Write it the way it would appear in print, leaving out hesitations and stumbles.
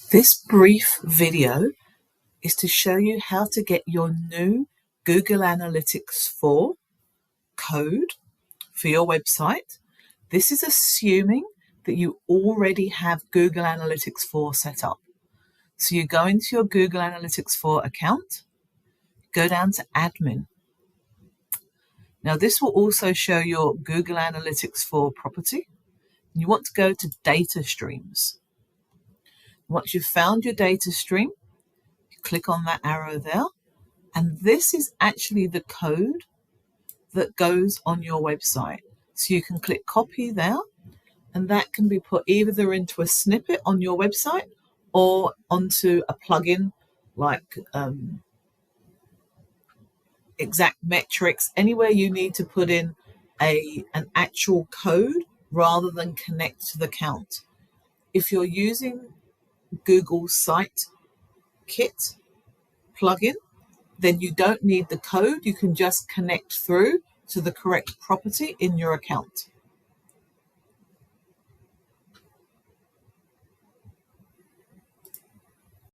This brief video is to show you how to get your new Google Analytics 4 code for your website. This is assuming that you already have Google Analytics 4 set up. So you go into your Google Analytics 4 account, go down to Admin. Now this will also show your Google Analytics 4 property. You want to go to Data Streams. Once you've found your data stream, you click on that arrow there, and this is actually the code that goes on your website. So you can click copy there, and that can be put either into a snippet on your website or onto a plugin like Exact Metrics, anywhere you need to put in an actual code rather than connect to the account. If you're using Google Site Kit plugin, then you don't need the code. You can just connect through to the correct property in your account.